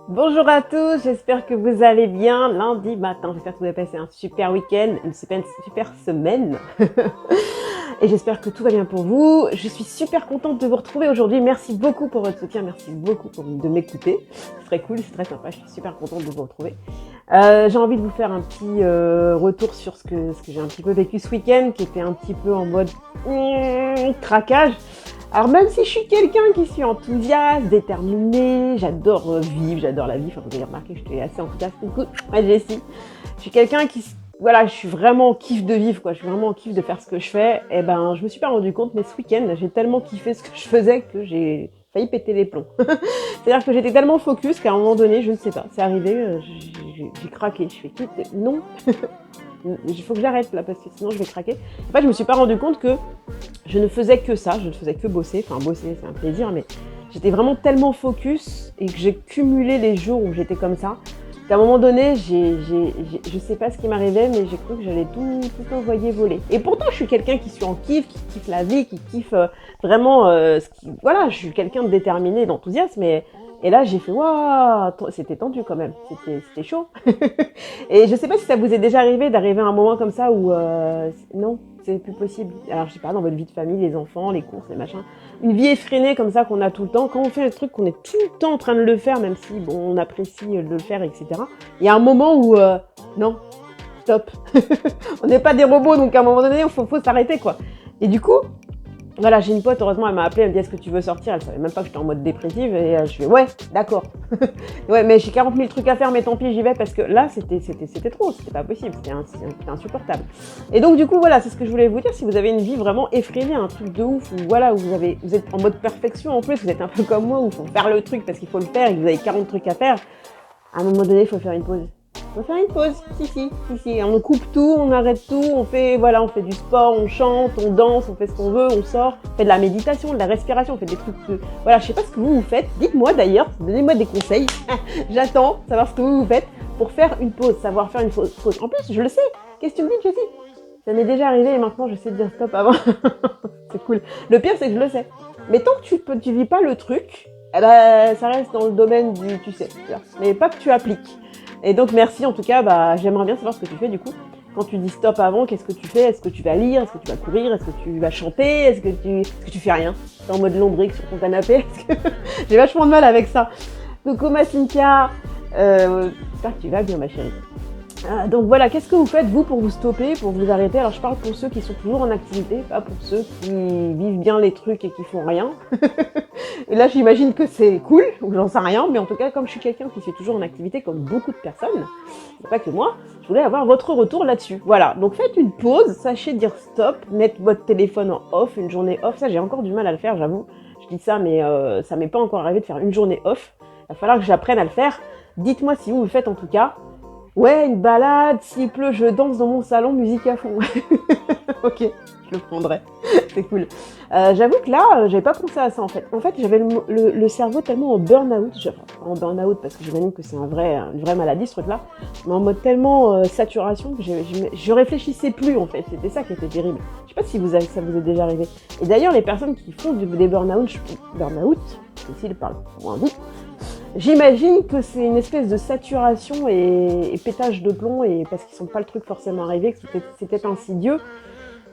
Bonjour à tous, j'espère que vous allez bien lundi matin. J'espère que vous avez passé un super week-end, une super semaine. Et j'espère que tout va bien pour vous. Je suis super contente de vous retrouver aujourd'hui. Merci beaucoup pour votre soutien, merci beaucoup de m'écouter. C'est très cool, c'est très sympa, je suis super contente de vous retrouver. J'ai envie de vous faire un petit retour sur ce que j'ai un petit peu vécu ce week-end, qui était un petit peu en mode craquage. Alors même si je suis quelqu'un qui suis enthousiaste, déterminé, j'adore vivre, j'adore la vie, enfin vous avez remarqué que j'étais assez enthousiaste. Coucou, ouais, Jessie. Je suis quelqu'un qui, voilà, je suis vraiment en kiff de vivre, quoi. Je suis vraiment en kiff de faire ce que je fais. Et ben, je me suis pas rendu compte, mais ce week-end, j'ai tellement kiffé ce que je faisais que j'ai failli péter les plombs. C'est-à-dire que j'étais tellement focus qu'à un moment donné, je ne sais pas, c'est arrivé, j'ai craqué. Je fais non. Il faut que j'arrête là parce que sinon je vais craquer. En fait, je me suis pas rendu compte que je ne faisais que ça, je ne faisais que bosser. Enfin, bosser, c'est un plaisir, mais j'étais vraiment tellement focus et que j'ai cumulé les jours où j'étais comme ça qu'à un moment donné, je sais pas ce qui m'arrivait, mais j'ai cru que j'allais tout envoyer voler. Et pourtant, je suis quelqu'un qui suis en kiff, qui kiffe la vie, qui kiffe vraiment voilà, je suis quelqu'un de déterminé, d'enthousiaste, mais et là, j'ai fait waouh, c'était tendu quand même, c'était chaud. Et je sais pas si ça vous est déjà arrivé d'arriver à un moment comme ça où non, c'est plus possible. Alors je sais pas, dans votre vie de famille, les enfants, les courses, les machins, une vie effrénée comme ça qu'on a tout le temps. Quand on fait le truc qu'on est tout le temps en train de le faire, même si bon, on apprécie de le faire, etc. Il y a un moment où non, stop. On n'est pas des robots, donc à un moment donné, il faut s'arrêter quoi. Et du coup. Voilà, j'ai une pote, heureusement, elle m'a appelé, elle me dit est-ce que tu veux sortir? Elle savait même pas que j'étais en mode dépressive et je fais ouais, d'accord. Ouais, mais j'ai 40 000 trucs à faire, mais tant pis, j'y vais parce que là, c'était trop, c'était pas possible, c'était insupportable. Et donc, du coup, voilà, c'est ce que je voulais vous dire. Si vous avez une vie vraiment effrénée, un truc de ouf, où voilà, où vous êtes en mode perfection en plus, vous êtes un peu comme moi, où il faut faire le truc parce qu'il faut le faire et que vous avez 40 trucs à faire, à un moment donné, il faut faire une pause. On va faire une pause, si. On coupe tout, on arrête tout, on fait du sport, on chante, on danse, on fait ce qu'on veut, on sort, on fait de la méditation, de la respiration, on fait des trucs voilà, je sais pas ce que vous faites. Dites-moi d'ailleurs, donnez-moi des conseils. J'attends de savoir ce que vous faites pour faire une pause, savoir faire une pause. En plus, je le sais. Qu'est-ce que tu me dis, Jessie? Ça m'est déjà arrivé et maintenant je sais dire stop avant. C'est cool. Le pire, c'est que je le sais. Mais tant que tu vis pas le truc, eh ben, ça reste dans le domaine du tu sais. Mais pas que tu appliques. Et donc merci en tout cas, bah, j'aimerais bien savoir ce que tu fais du coup. Quand tu dis stop avant, qu'est-ce que tu fais? Est-ce que tu vas lire? Est-ce que tu vas courir? Est-ce que tu vas chanter? Est-ce que tu fais rien? T'es en mode lombrique sur ton canapé? J'ai vachement de mal avec ça. Coucou ma Cynthia, j'espère que tu vas bien ma chérie. Donc voilà, qu'est-ce que vous faites vous pour vous stopper, pour vous arrêter? Alors je parle pour ceux qui sont toujours en activité, pas pour ceux qui vivent bien les trucs et qui font rien. Et là j'imagine que c'est cool, ou j'en sais rien, mais en tout cas comme je suis quelqu'un qui fait toujours en activité comme beaucoup de personnes, c'est pas que moi, je voulais avoir votre retour là-dessus. Voilà, donc faites une pause, sachez dire stop, mettre votre téléphone en off, une journée off, ça j'ai encore du mal à le faire j'avoue. Je dis ça mais ça m'est pas encore arrivé de faire une journée off, il va falloir que j'apprenne à le faire. Dites-moi si vous le faites en tout cas. Ouais, une balade, s'il pleut, je danse dans mon salon, musique à fond. Ok, je le prendrai. C'est cool. J'avoue que là, j'avais pas pensé à ça en fait. En fait, j'avais le cerveau tellement en burn-out, en burn-out parce que j'imagine que c'est une vraie maladie ce truc-là, mais en mode tellement saturation que je réfléchissais plus en fait. C'était ça qui était terrible. Je sais pas si ça vous est déjà arrivé. Et d'ailleurs, les personnes qui font des burn-out, ici ils parlent moins vite. J'imagine que c'est une espèce de saturation et pétage de plomb, et parce qu'ils sont pas le truc forcément arrivé, que c'était insidieux.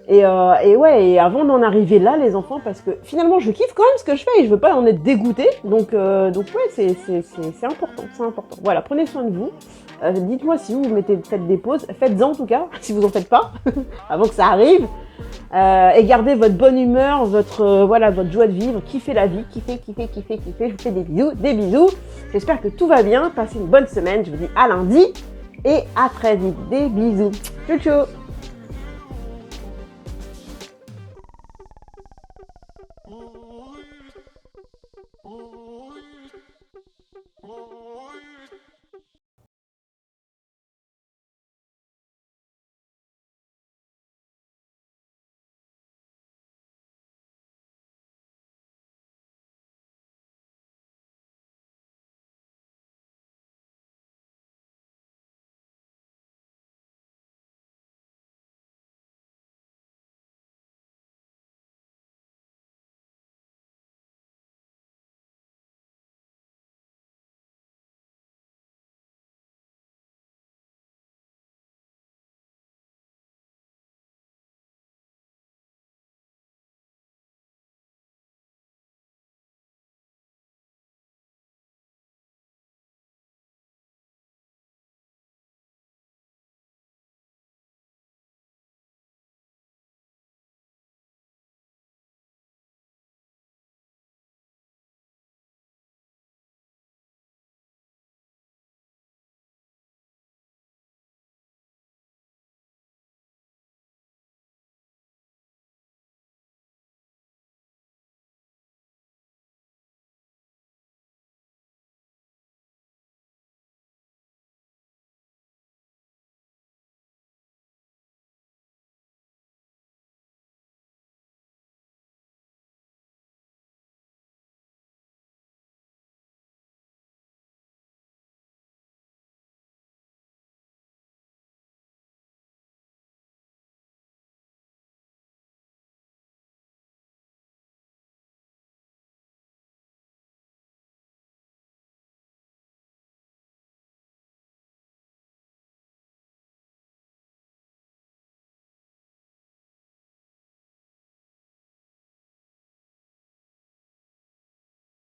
Et ouais, et avant d'en arriver là, les enfants, parce que finalement je kiffe quand même ce que je fais et je veux pas en être dégoûtée. Donc ouais, c'est important, c'est important. Voilà, prenez soin de vous. Dites-moi si vous faites des pauses, faites-en en tout cas, si vous en faites pas, avant que ça arrive. Et gardez votre bonne humeur, votre joie de vivre, kiffez la vie, kiffez. Je vous fais des bisous. J'espère que tout va bien. Passez une bonne semaine. Je vous dis à lundi et à très vite. Des bisous. Ciao ciao.